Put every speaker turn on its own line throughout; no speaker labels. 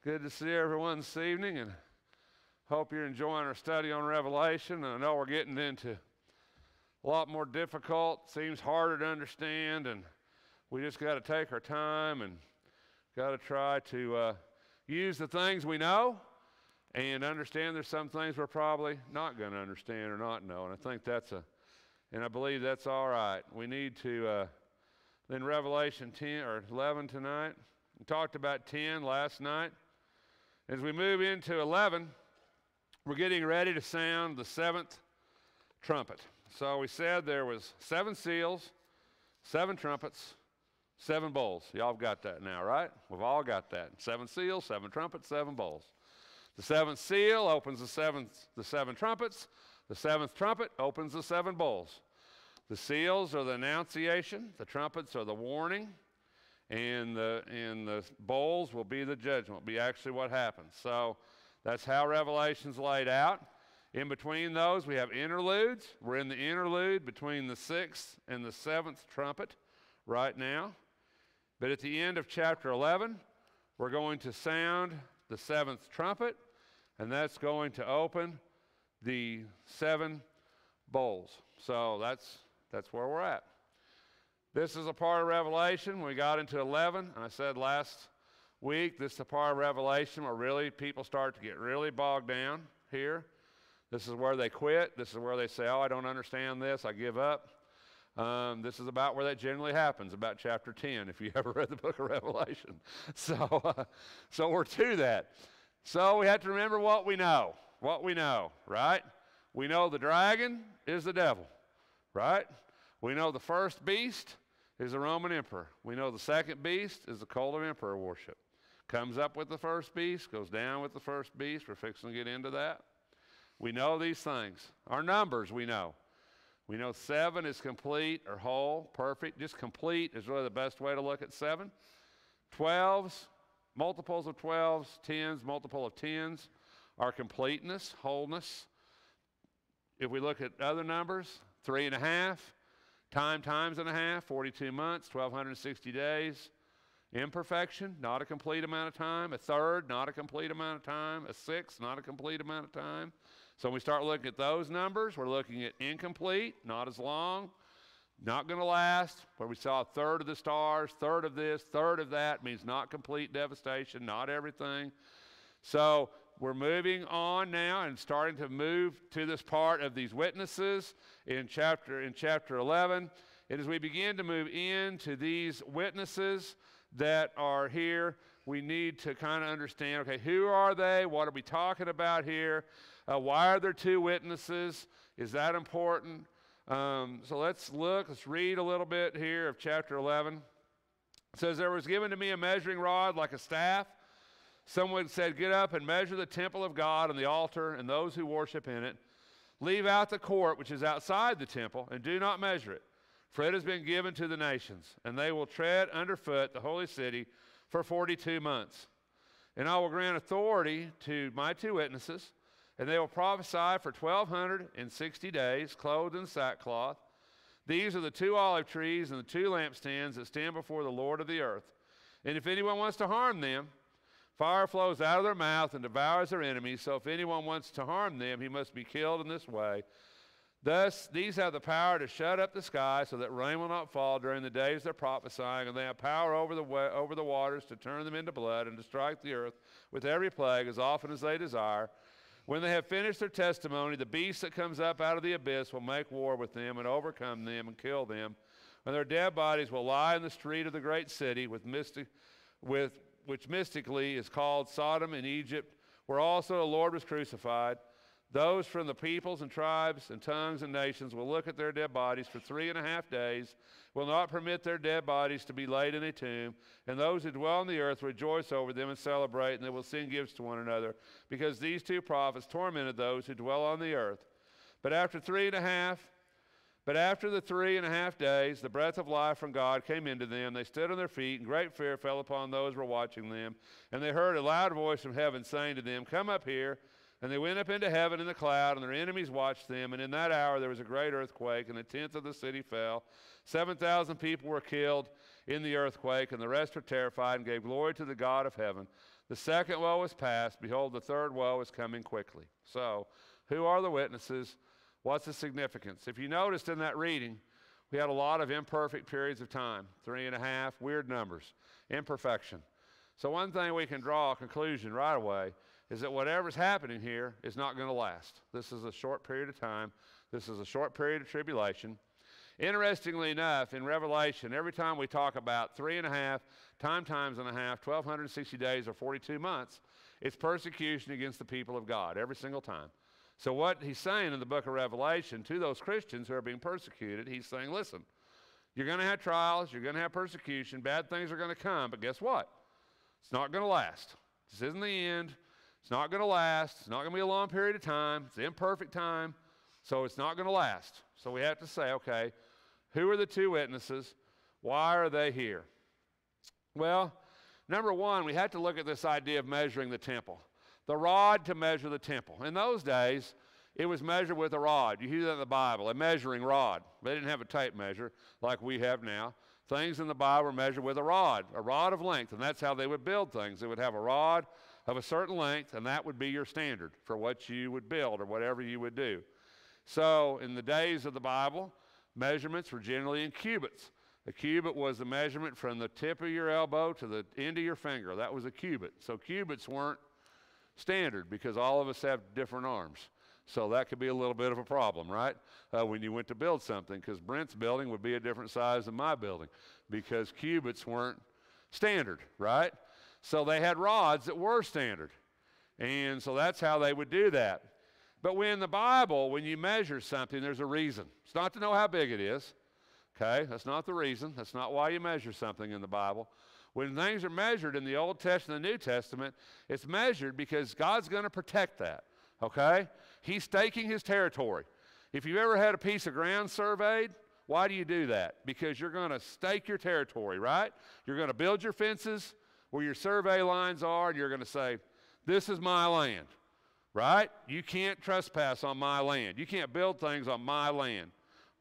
Good to see everyone this evening, and hope you're enjoying our study on Revelation. I know we're getting into a lot more difficult, seems harder to understand, and we just got to take our time and got to try to use the things we know and understand there's some things we're probably not going to understand or not know, and I think and I believe that's all right. We need to, then Revelation 10 or 11 tonight. We talked about 10 last night. As we move into 11, we're getting ready to sound the seventh trumpet. So we said there was 7 seals, 7 trumpets, 7 bowls. Y'all have got that now, right? We've all got that. 7 seals, 7 trumpets, 7 bowls. The 7th seal opens the 7 trumpets. The 7th trumpet opens the 7 bowls. The seals are the annunciation. The trumpets are the warning. And the bowls will be the judgment, will be actually what happens. So that's how Revelation's laid out. In between those, we have interludes. We're in the interlude between the 6th and the 7th trumpet right now. But at the end of chapter 11, we're going to sound the 7th trumpet, and that's going to open the 7 bowls. So that's where we're at. This is a part of Revelation. We got into 11, and I said last week, this is a part of Revelation where really people start to get really bogged down here. This is where they quit. This is where they say, oh, I don't understand this. I give up. This is about where that generally happens, about chapter 10, if you ever read the book of Revelation. So we're to that. So we have to remember what we know, right? We know the dragon is the devil, right? We know the first beast is the Roman emperor. We know the second beast is the cult of emperor worship. Comes up with the first beast, goes down with the first beast. We're fixing to get into that. We know these things. Our numbers we know. We know 7 is complete or whole, perfect. Just complete is really the best way to look at 7. 12s, multiples of 12s, 10s, multiple of 10s are completeness, wholeness. If we look at other numbers, 3.5, times and a half, 42 months, 1,260 days. Imperfection, not a complete amount of time. A third, not a complete amount of time. A 6th, not a complete amount of time. So when we start looking at those numbers, we're looking at incomplete, not as long, not going to last. Where we saw a third of the stars, third of this, third of that, means not complete devastation, not everything. So we're moving on now and starting to move to this part of these witnesses in chapter 11. And as we begin to move into these witnesses that are here, we need to kind of understand, okay, who are they? What are we talking about here? Why are there 2 witnesses? Is that important? So let's read a little bit here of chapter 11. It says, there was given to me a measuring rod like a staff. Someone said, get up and measure the temple of God and the altar and those who worship in it. Leave out the court which is outside the temple, and do not measure it, for it has been given to the nations, and they will tread underfoot the holy city for 42 months. And I will grant authority to my 2 witnesses, and they will prophesy for 1,260 days, clothed in sackcloth. These are the 2 olive trees and the 2 lampstands that stand before the Lord of the earth. And if anyone wants to harm them, fire flows out of their mouth and devours their enemies. So if anyone wants to harm them, he must be killed in this way. Thus, these have the power to shut up the sky so that rain will not fall during the days they're prophesying, and they have power over the waters to turn them into blood and to strike the earth with every plague as often as they desire. When they have finished their testimony, the beast that comes up out of the abyss will make war with them and overcome them and kill them. And their dead bodies will lie in the street of the great city, which mystically is called Sodom and Egypt, where also the Lord was crucified. Those from the peoples and tribes and tongues and nations will look at their dead bodies for 3.5 days, will not permit their dead bodies to be laid in a tomb, and those who dwell on the earth rejoice over them and celebrate, and they will sing gifts to one another, because these 2 prophets tormented those who dwell on the earth. But after the 3.5 days, the breath of life from God came into them. They stood on their feet, and great fear fell upon those who were watching them. And they heard a loud voice from heaven saying to them, come up here, And they went up into heaven in the cloud, and their enemies watched them. And in that hour there was a great earthquake, and a tenth of the city fell. 7,000 people were killed in the earthquake, and the rest were terrified and gave glory to the God of heaven. The second woe was past. Behold, the third woe is coming quickly. So, who are the witnesses? What's the significance? If you noticed in that reading, we had a lot of imperfect periods of time, 3.5, weird numbers, imperfection. So one thing we can draw a conclusion right away is that whatever's happening here is not going to last. This is a short period of time. This is a short period of tribulation. Interestingly enough, in Revelation, every time we talk about 3.5 times and a half, 1,260 days or 42 months, it's persecution against the people of God, every single time. So what he's saying in the book of Revelation to those Christians who are being persecuted, he's saying, listen, you're going to have trials, you're going to have persecution, bad things are going to come, but guess what? It's not going to last. This isn't the end. It's not going to last. It's not going to be a long period of time. It's imperfect time, so it's not going to last. So we have to say, okay, who are the two witnesses? Why are they here? Well, number one, we have to look at this idea of measuring the temple. The rod to measure the temple. In those days, it was measured with a rod. You hear that in the Bible, a measuring rod. They didn't have a tape measure like we have now. Things in the Bible were measured with a rod of length, and that's how they would build things. They would have a rod of a certain length, and that would be your standard for what you would build or whatever you would do. So in the days of the Bible, measurements were generally in cubits. A cubit was the measurement from the tip of your elbow to the end of your finger. That was a cubit. So cubits weren't standard because all of us have different arms. So that could be a little bit of a problem, right? When you went to build something, because Brent's building would be a different size than my building because cubits weren't standard, right? So they had rods that were standard. And so that's how they would do that. But when in the Bible, when you measure something, there's a reason. It's not to know how big it is, okay? That's not the reason. That's not why you measure something in the Bible. When things are measured in the Old Testament and the New Testament, it's measured because God's going to protect that, okay? He's staking his territory. If you've ever had a piece of ground surveyed, why do you do that? Because you're going to stake your territory, right? You're going to build your fences where your survey lines are, and you're going to say, this is my land, right? You can't trespass on my land. You can't build things on my land.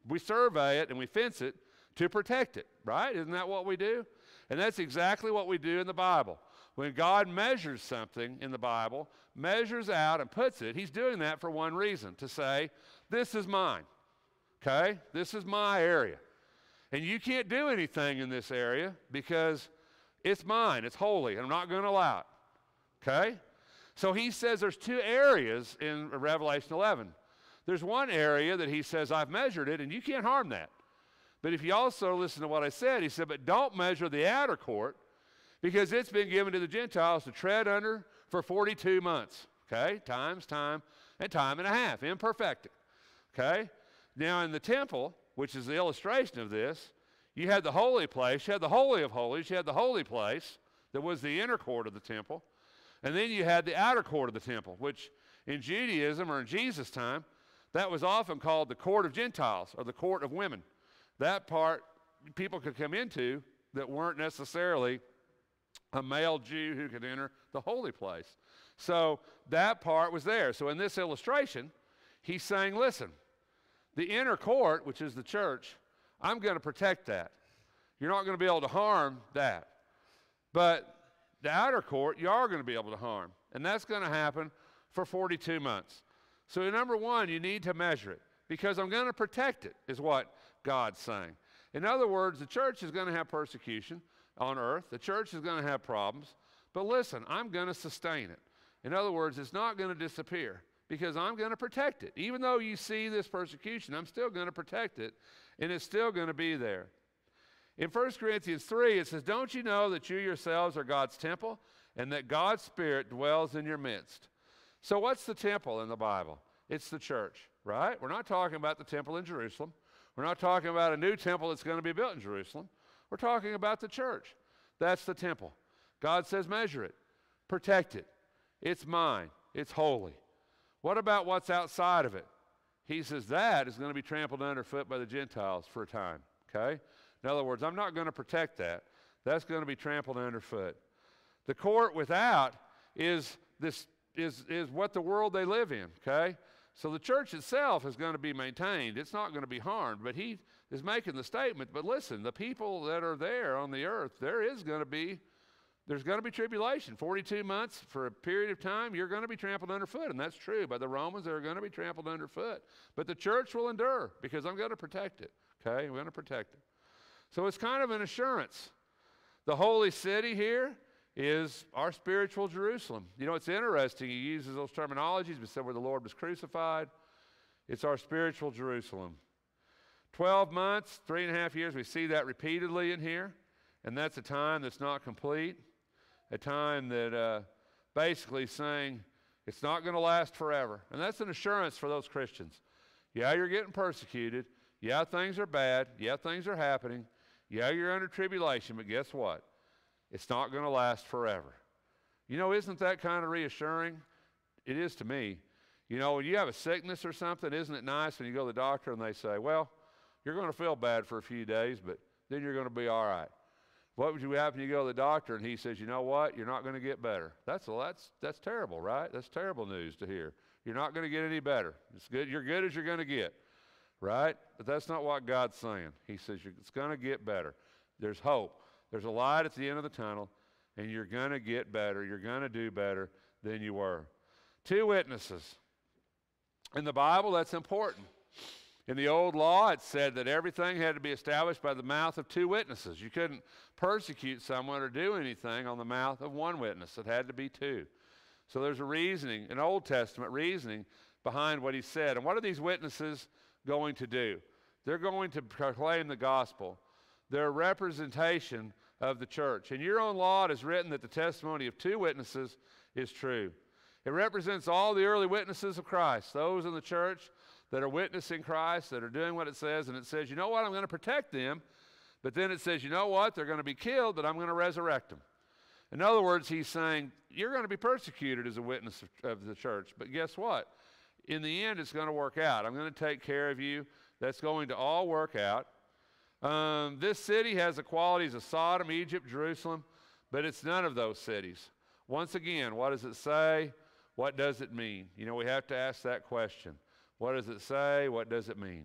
We survey it and we fence it to protect it, right? Isn't that what we do? And that's exactly what we do in the Bible. When God measures something in the Bible, measures out and puts it, he's doing that for one reason, to say, this is mine, okay? This is my area. And you can't do anything in this area because it's mine, it's holy, and I'm not going to allow it, okay? So he says there's two areas in Revelation 11. There's one area that he says, I've measured it, and you can't harm that. But if you also listen to what I said, he said, but don't measure the outer court because it's been given to the Gentiles to tread under for 42 months, okay? Time and a half, imperfected, okay? Now in the temple, which is the illustration of this, you had the holy place, you had the Holy of Holies, you had the holy place that was the inner court of the temple, and then you had the outer court of the temple, which in Judaism or in Jesus' time, that was often called the court of Gentiles or the court of women. That part people could come into that weren't necessarily a male Jew who could enter the holy place. So that part was there. So in this illustration, he's saying, listen, the inner court, which is the church, I'm going to protect that. You're not going to be able to harm that. But the outer court, you are going to be able to harm. And that's going to happen for 42 months. So number one, you need to measure it because I'm going to protect it, is what God's saying. In other words, the church is going to have persecution on earth. The church is going to have problems. But listen, I'm going to sustain it. In other words, it's not going to disappear because I'm going to protect it. Even though you see this persecution, I'm still going to protect it, and it's still going to be there. In 1 Corinthians 3, it says, don't you know that you yourselves are God's temple and that God's Spirit dwells in your midst? So what's the temple in the Bible? It's the church, right? We're not talking about the temple in Jerusalem. We're not talking about a new temple that's going to be built in Jerusalem. We're talking about the church. That's the temple. God says measure it, protect it. It's mine. It's holy. What about what's outside of it? He says that is going to be trampled underfoot by the Gentiles for a time, okay? In other words, I'm not going to protect that. That's going to be trampled underfoot. The court without is this is what the world they live in, okay? So the church itself is going to be maintained. It's not going to be harmed. But he is making the statement, but listen, the people that are there on the earth, there's going to be tribulation. 42 months for a period of time, you're going to be trampled underfoot. And that's true. By the Romans, they're going to be trampled underfoot. But the church will endure because I'm going to protect it, okay? I'm going to protect it. So it's kind of an assurance. The holy city here is our spiritual Jerusalem. You know, it's interesting. He uses those terminologies, but said where the Lord was crucified. It's our spiritual Jerusalem. 12 months, 3.5 years, we see that repeatedly in here. And that's a time that's not complete. A time that basically saying it's not going to last forever. And that's an assurance for those Christians. Yeah, you're getting persecuted. Yeah, things are bad. Yeah, things are happening. Yeah, you're under tribulation, but guess what? It's not going to last forever. You know, isn't that kind of reassuring? It is to me. You know, when you have a sickness or something, isn't it nice when you go to the doctor and they say, well, you're going to feel bad for a few days, but then you're going to be all right. What would you happen when you go to the doctor and he says, you know what, you're not going to get better? That's terrible, right? That's terrible news to hear. You're not going to get any better. It's good. You're good as you're going to get, right? But that's not what God's saying. He says it's going to get better. There's hope. There's a light at the end of the tunnel, and you're going to get better. You're going to do better than you were. 2 witnesses. In the Bible, that's important. In the old law, it said that everything had to be established by the mouth of 2 witnesses. You couldn't persecute someone or do anything on the mouth of 1 witness. It had to be 2. So there's a reasoning, an Old Testament reasoning behind what he said. And what are these witnesses going to do? They're going to proclaim the gospel. They're a representation of the church. In your own law, it is written that the testimony of 2 witnesses is true. It represents all the early witnesses of Christ, those in the church that are witnessing Christ, that are doing what it says, and it says, you know what, I'm going to protect them, but then it says, you know what, they're going to be killed, but I'm going to resurrect them. In other words, he's saying, you're going to be persecuted as a witness of the church, but guess what? In the end, it's going to work out. I'm going to take care of you. That's going to all work out. This city has the qualities of Sodom, Egypt, Jerusalem, but it's none of those cities. Once again, what does it say? What does it mean? You know, we have to ask that question. What does it say? What does it mean?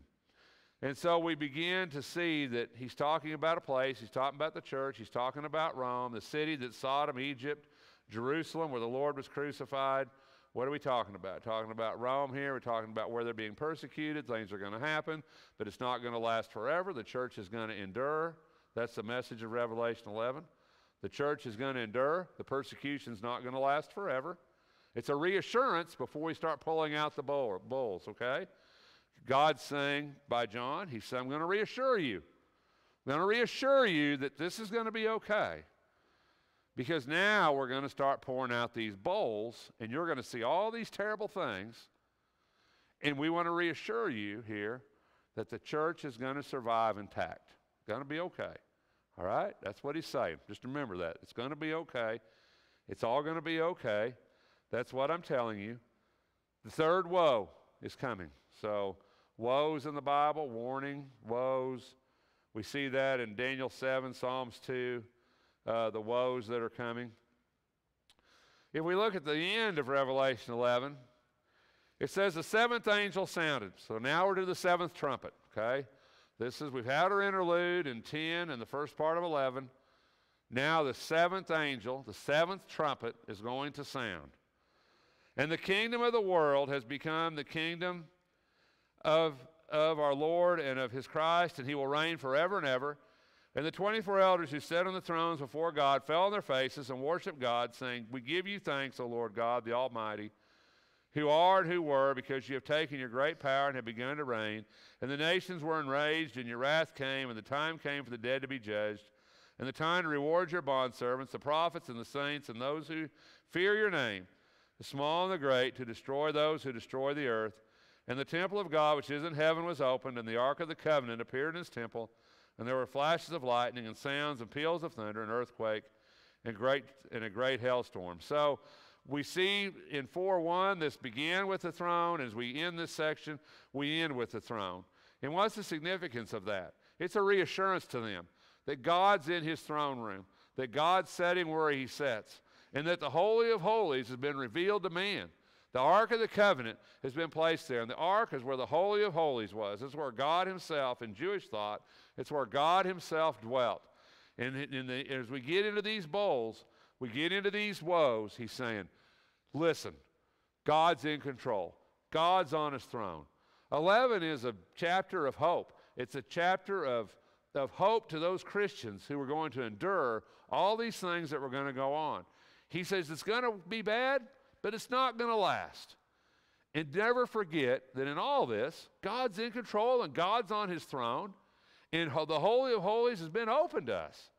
And so we begin to see that he's talking about a place. He's talking about the church. He's talking about Rome, the city that's Sodom, Egypt, Jerusalem, where the Lord was crucified. What are we talking about? Talking about Rome here. We're talking about where they're being persecuted. Things are going to happen, but it's not going to last forever. The church is going to endure. That's the message of Revelation 11. The church is going to endure. The persecution's not going to last forever. It's a reassurance before we start pulling out the bulls, okay? God's saying by John, he said, I'm going to reassure you. I'm going to reassure you that this is going to be okay. Because now we're going to start pouring out these bowls, and you're going to see all these terrible things. And we want to reassure you here that the church is going to survive intact. It's going to be okay. All right? That's what he's saying. Just remember that. It's going to be okay. It's all going to be okay. That's what I'm telling you. The third woe is coming. So woes in the Bible, warning, woes. We see that in Daniel 7, Psalms 2. The woes that are coming. If we look at the end of Revelation 11, it says the 7th angel sounded. So now we're to the 7th trumpet, okay? We've had our interlude in 10 and the first part of 11. Now the 7th angel, the 7th trumpet is going to sound. And the kingdom of the world has become the kingdom of our Lord and of his Christ, and he will reign forever and ever. And the 24 elders who sat on the thrones before God fell on their faces and worshiped God, saying, we give you thanks, O Lord God, the Almighty, who are and who were, because you have taken your great power and have begun to reign. And the nations were enraged, and your wrath came, and the time came for the dead to be judged, and the time to reward your bondservants, the prophets and the saints, and those who fear your name, the small and the great, to destroy those who destroy the earth. And the temple of God, which is in heaven, was opened, and the ark of the covenant appeared in his temple. And there were flashes of lightning and sounds and peals of thunder and earthquake and a great hailstorm. So we see in 4:1, this began with the throne. As we end this section, we end with the throne. And what's the significance of that? It's a reassurance to them that God's in his throne room, that God's setting where he sits. and that the Holy of Holies has been revealed to man. The Ark of the Covenant has been placed there, and the Ark is where the Holy of Holies was. It's where God himself, in Jewish thought, it's where God himself dwelt. And as we get into these bowls, we get into these woes, he's saying, listen, God's in control. God's on his throne. 11 is a chapter of hope. It's a chapter of hope to those Christians who are going to endure all these things that were going to go on. He says it's going to be bad, but it's not going to last. And never forget that in all this, God's in control and God's on his throne, and the Holy of Holies has been opened to us.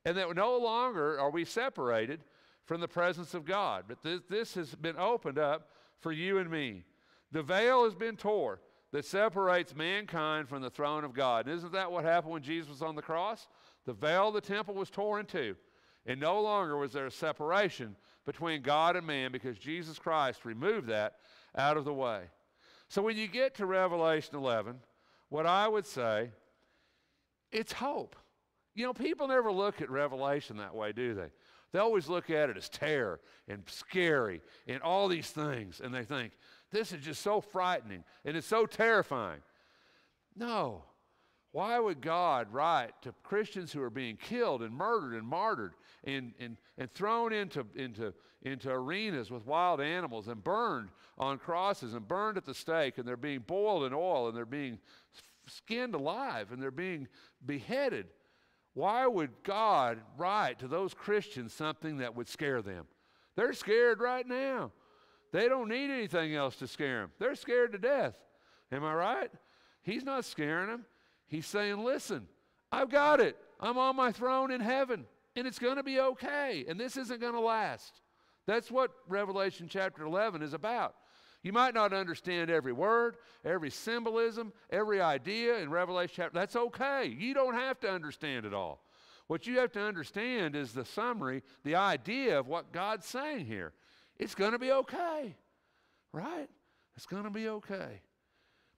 And that no longer are we separated from the presence of God. But this has been opened up for you and me. The veil has been torn that separates mankind from the throne of God. And isn't that what happened when Jesus was on the cross? The veil of the temple was torn in two. And no longer was there a separation between God and man because Jesus Christ removed that out of the way. So when you get to Revelation 11, what I would say, it's hope. You know, people never look at Revelation that way, do they? They always look at it as terror and scary and all these things, and they think, this is just so frightening and it's so terrifying. No. Why would God write to Christians who are being killed and murdered and martyred and thrown into arenas with wild animals and burned on crosses and burned at the stake, and they're being boiled in oil and they're being skinned alive and they're being beheaded? Why would God write to those Christians something that would scare them? They're scared right now. They don't need anything else to scare them. They're scared to death. Am I right? He's not scaring them. He's saying, listen, I've got it. I'm on my throne in heaven, and it's going to be okay, and this isn't going to last. That's what Revelation chapter 11 is about. You might not understand every word, every symbolism, every idea in Revelation chapter. That's okay. You don't have to understand it all. What you have to understand is the summary, the idea of what God's saying here. It's going to be okay, right? It's going to be okay.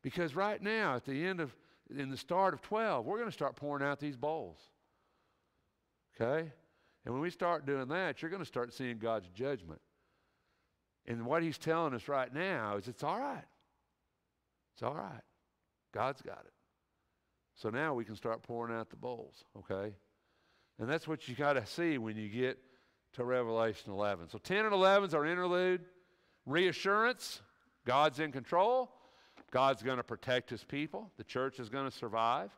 Because right now, in the start of 12, we're going to start pouring out these bowls. Okay? And when we start doing that, you're going to start seeing God's judgment. And what he's telling us right now is it's all right. It's all right. God's got it. So now we can start pouring out the bowls, okay? And that's what you got to see when you get to Revelation 11. So 10 and 11 is our interlude. Reassurance, God's in control. God's going to protect his people. The church is going to survive.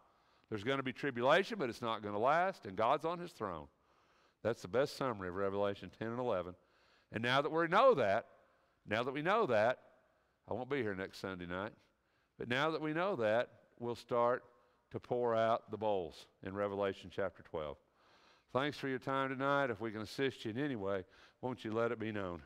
There's going to be tribulation, but it's not going to last, and God's on his throne. That's the best summary of Revelation 10 and 11. And now that we know that, I won't be here next Sunday night, but now that we know that, we'll start to pour out the bowls in Revelation chapter 12. Thanks for your time tonight. If we can assist you in any way, won't you let it be known?